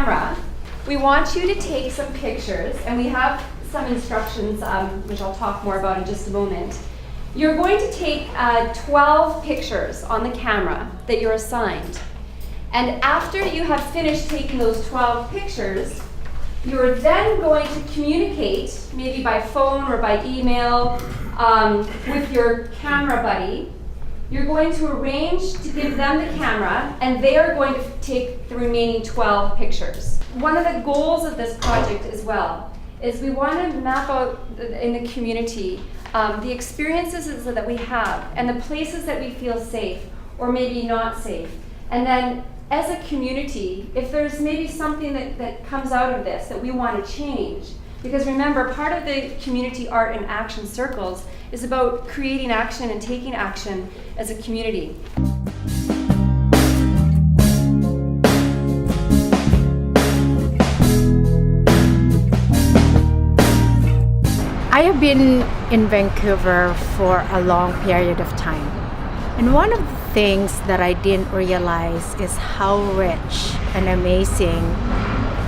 camera, we want you to take some pictures, and we have some instructions, which I'll talk more about in just a moment. You're going to take 12 pictures on the camera that you're assigned. And after you have finished taking those 12 pictures, you're then going to communicate, maybe by phone or by email, with your camera buddy. You're going to arrange to give them the camera, and they are going to take the remaining 12 pictures. One of the goals of this project as well is we want to map out in the community the experiences that we have and the places that we feel safe or maybe not safe. And then as a community, if there's maybe something that comes out of this that we want to change, because remember, part of the community art and action circles is about creating action and taking action as a community. I have been in Vancouver for a long period of time. And one of the things that I didn't realize is how rich and amazing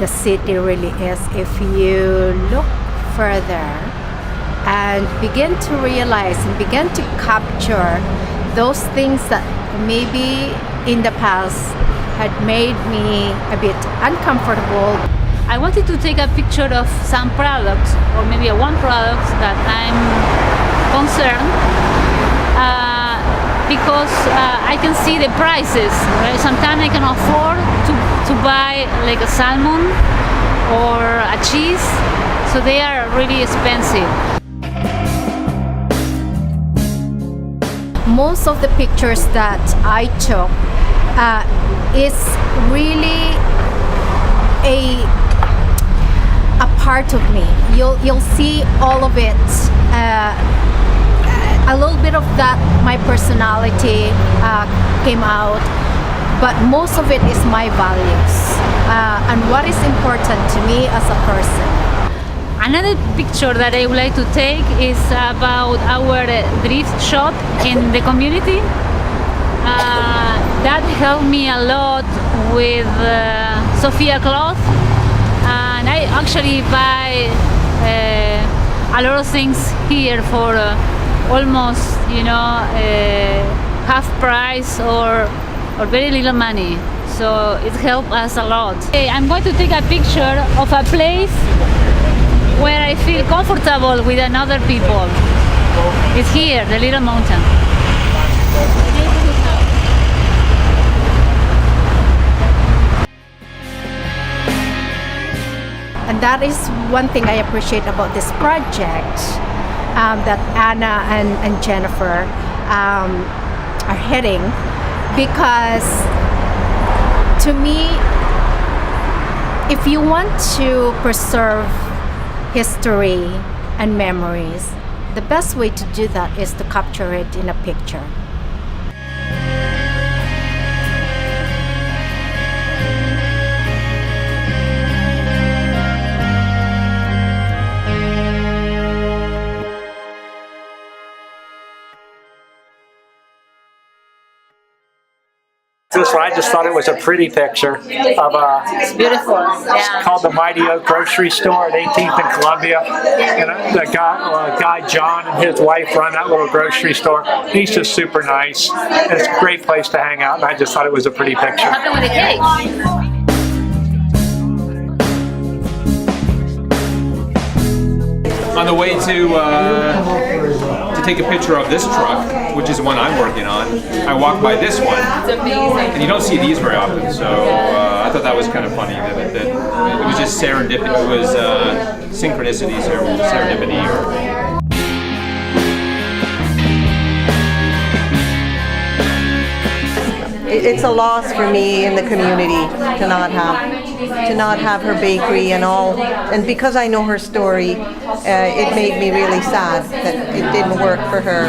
the city really is if you look further and begin to realize and begin to capture those things that maybe in the past had made me a bit uncomfortable. I wanted to take a picture of some products, or maybe one product that I'm concerned, because I can see the prices. Right? Sometimes I can afford to buy like a salmon or a cheese, so they are really expensive. Most of the pictures that I took is really a part of me. You'll see all of it. A little bit of that, my personality came out, but most of it is my values and what is important to me as a person. Another picture that I would like to take is about our thrift shop in the community. That helped me a lot with Sophia cloth, and I actually buy a lot of things here for almost, half price or very little money. So it helped us a lot. I'm going to take a picture of a place where I feel comfortable with another people. It's here, the little mountain. And that is one thing I appreciate about this project that Anna and Jennifer are heading, because to me, if you want to preserve history and memories, the best way to do that is to capture it in a picture. This one, I just thought it was a pretty picture of It's beautiful. It's called the Mighty Oak Grocery Store at 18th and Columbia. And the guy John and his wife run that little grocery store. He's just super nice. It's a great place to hang out, and I just thought it was a pretty picture. Happen with the cake. On the way to take a picture of this truck, which is the one I'm working on, I walked by this one. It's amazing. And you don't see these very often, so I thought that was kind of funny. That it was just serendipity. It was synchronicity, serendipity. It's a loss for me in the community to not have her bakery and all. And because I know her story, it made me really sad that it didn't work for her.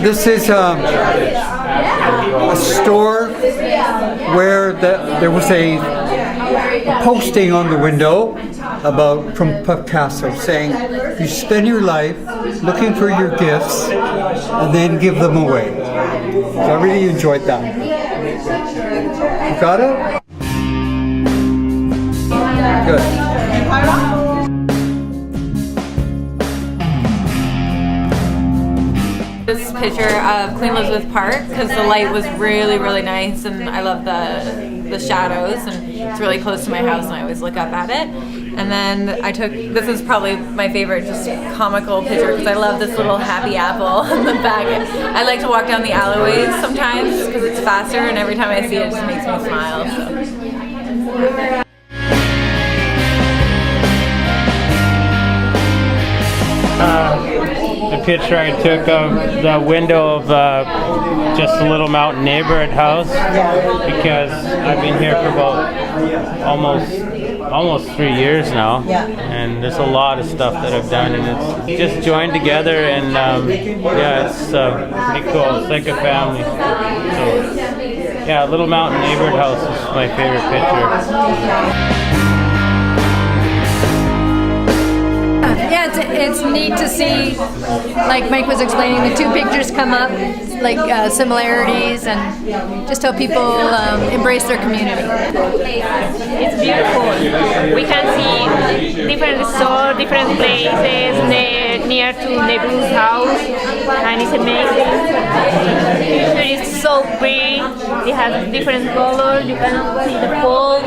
This is a store where there was a posting on the window from Picasso, saying you spend your life looking for your gifts and then give them away. So I really enjoyed that. You got it? Good. This picture of Queen Elizabeth Park because the light was really, really nice, and I love the shadows, and it's really close to my house, and I always look up at it. And then this is probably my favorite, just comical picture because I love this little happy apple in the back. I like to walk down the alleyways sometimes because it's faster, and every time I see it, it just makes me smile. So. The picture I took of the window of just a Little Mountain neighborhood house, because I've been here for about almost 3 years now, and there's a lot of stuff that I've done, and it's just joined together, and it's pretty cool. It's like a family. So yeah, Little Mountain neighborhood house is my favorite picture. Yeah, it's neat to see, like Mike was explaining, the two pictures come up, like similarities, and just how people embrace their community. It's beautiful. We can see different stores, different places near to Nebu's house, and it's amazing. It's so pretty. It has different colors. You can see the fall.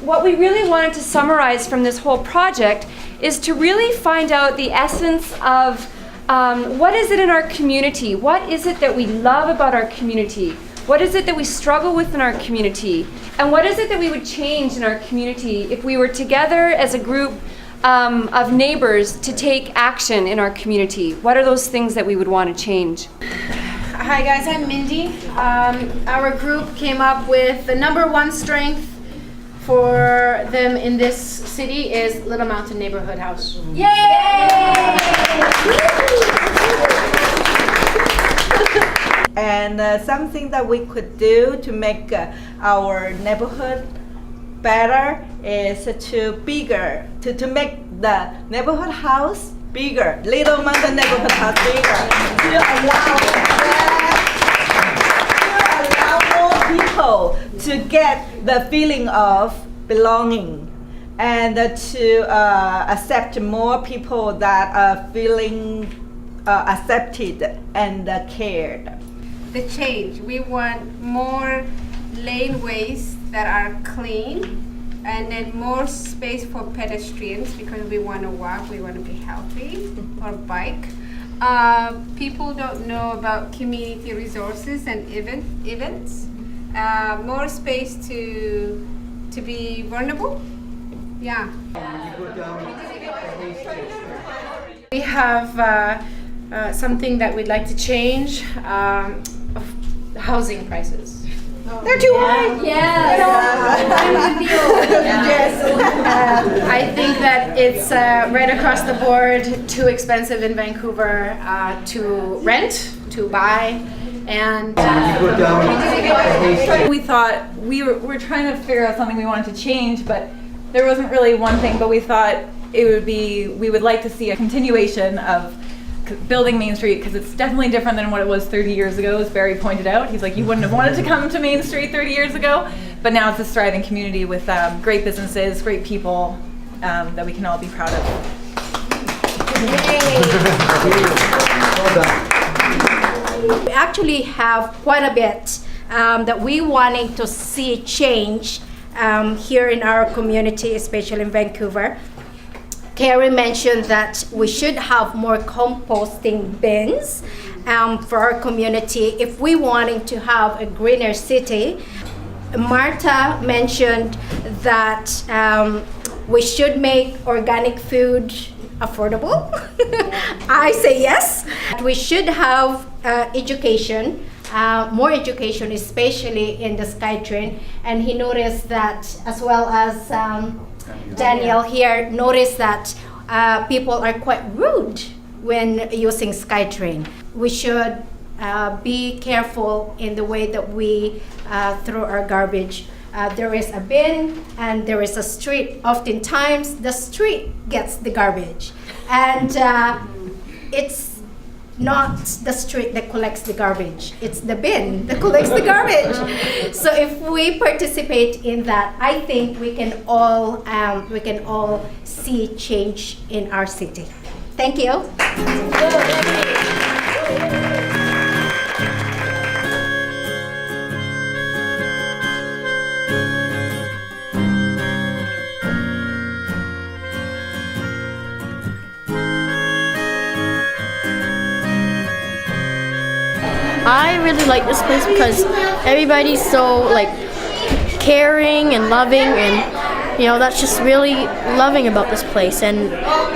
What we really wanted to summarize from this whole project is to really find out the essence of what is it in our community? What is it that we love about our community? What is it that we struggle with in our community? And what is it that we would change in our community if we were together as a group of neighbors to take action in our community? What are those things that we would want to change? Hi guys, I'm Mindy. Our group came up with the number one strength for them in this city is Little Mountain Neighborhood House. Yay! And something that we could do to make our neighborhood better is to make the neighborhood house bigger, Little Mountain Neighborhood House bigger, to allow more people to get the feeling of belonging, and to accept more people that are feeling accepted and cared. The change. We want more laneways that are clean, and then more space for pedestrians because we want to walk, we want to be healthy, or bike. People don't know about community resources and events. More space to be vulnerable. Yeah. We have something that we'd like to change. Housing prices. They're too high. I think that it's right across the board too expensive in Vancouver to rent, to buy. And we thought we were trying to figure out something we wanted to change, but there wasn't really one thing. But we thought we would like to see a continuation of building Main Street, because it's definitely different than what it was 30 years ago, as Barry pointed out. He's like, you wouldn't have wanted to come to Main Street 30 years ago, but now it's a thriving community with great businesses, great people that we can all be proud of. We actually have quite a bit that we wanting to see change here in our community, especially in Vancouver. Carrie mentioned that we should have more composting bins for our community if we wanting to have a greener city. Marta mentioned that we should make organic food affordable. I say yes. We should have education, more education, especially in the SkyTrain. And he noticed that, as well as Daniel here, noticed that people are quite rude when using SkyTrain. We should be careful in the way that we throw our garbage. There is a bin and there is a street. Oftentimes, the street gets the garbage. And it's not the street that collects the garbage. It's the bin that collects the garbage. So if we participate in that, I think we can all see change in our city. Thank you. I really like this place because everybody's so like caring and loving, and you know, that's just really loving about this place. And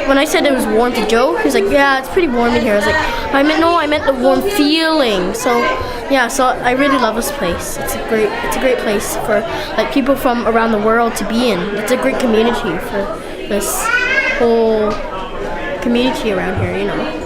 when I said it was warm to Joe, he was like, yeah, it's pretty warm in here. I was like, I meant the warm feeling. So yeah, so I really love this place. It's a great place for like people from around the world to be in. It's a great community for this whole community around here, you know.